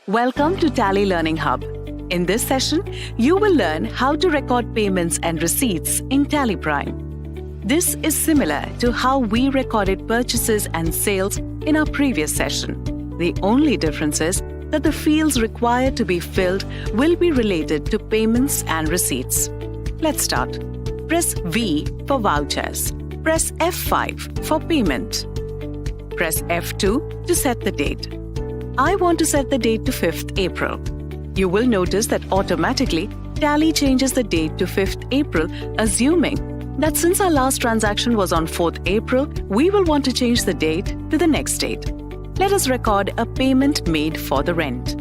Welcome to Tally Learning Hub. In this session, you will learn how to record payments and receipts in Tally Prime. This is similar to how we recorded purchases and sales in our previous session. The only difference is that the fields required to be filled will be related to payments and receipts. Let's start. Press V for vouchers. Press F5 for payment. Press F2 to set the date. I want to set the date to 5th April. You will notice that automatically Tally changes the date to 5th April, assuming that since our last transaction was on 4th April, we will want to change the date to the next date. Let us record a payment made for the rent.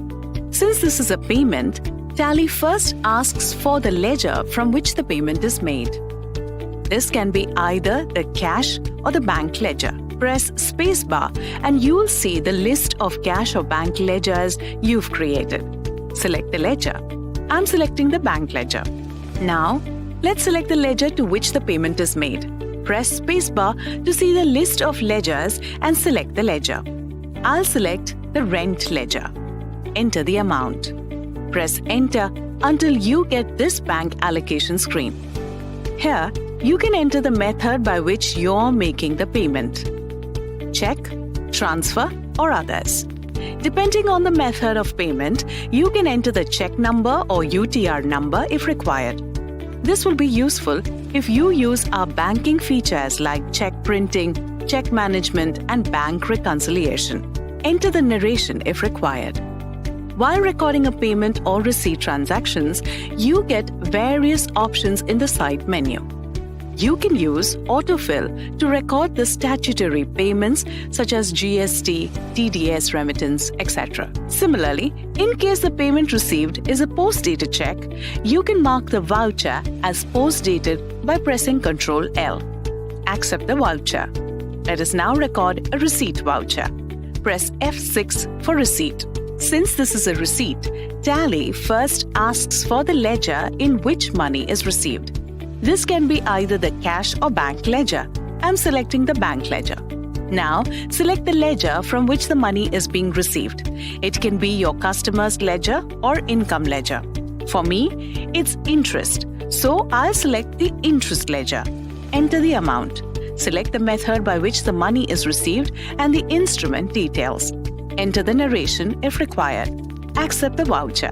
Since this is a payment, Tally first asks for the ledger from which the payment is made. This can be either the cash or the bank ledger. Press spacebar and you will see the list of cash or bank ledgers you've created. Select the ledger. I'm selecting the bank ledger. Now, let's select the ledger to which the payment is made. Press spacebar to see the list of ledgers and select the ledger. I'll select the rent ledger. Enter the amount. Press enter until you get this bank allocation screen. Here, you can enter the method by which you're making the payment. Check, transfer, or others. Depending on the method of payment, you can enter the check number or UTR number if required. This will be useful if you use our banking features like check printing, check management, and bank reconciliation. Enter the narration if required. While recording a payment or receipt transactions, you get various options in the side menu. You can use autofill to record the statutory payments such as GST, TDS remittance, etc. Similarly, in case the payment received is a post-dated check, you can mark the voucher as post-dated by pressing Ctrl L. Accept the voucher. Let us now record a receipt voucher. Press F6 for receipt. Since this is a receipt, Tally first asks for the ledger in which money is received. This can be either the cash or bank ledger. I'm selecting the bank ledger. Now, select the ledger from which the money is being received. It can be your customer's ledger or income ledger. For me, it's interest, so I'll select the interest ledger. Enter the amount. Select the method by which the money is received and the instrument details. Enter the narration if required. Accept the voucher.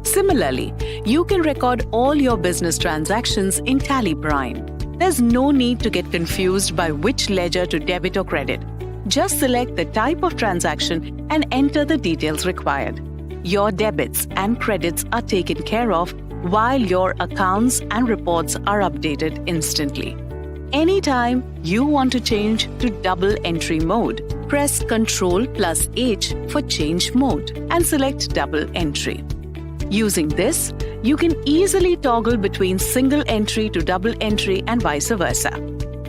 Similarly, you can record all your business transactions in Tally Prime. There's no need to get confused by which ledger to debit or credit. Just select the type of transaction and enter the details required. Your debits and credits are taken care of while your accounts and reports are updated instantly. Anytime you want to change to double entry mode, press Ctrl+H for change mode and select double entry. Using this, you can easily toggle between single entry to double entry and vice versa.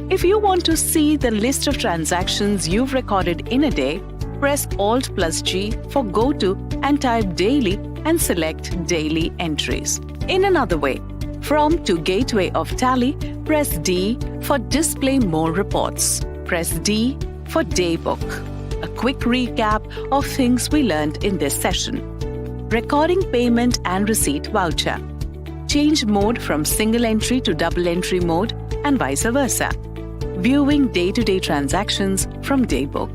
If you want to see the list of transactions you've recorded in a day, press Alt+G for go to and type daily and select daily entries. In another way, from to gateway of Tally, press D for display more reports. Press D for daybook. A quick recap of things we learned in this session. Recording payment and receipt voucher. Change mode from single entry to double entry mode and vice versa. Viewing day-to-day transactions from daybook.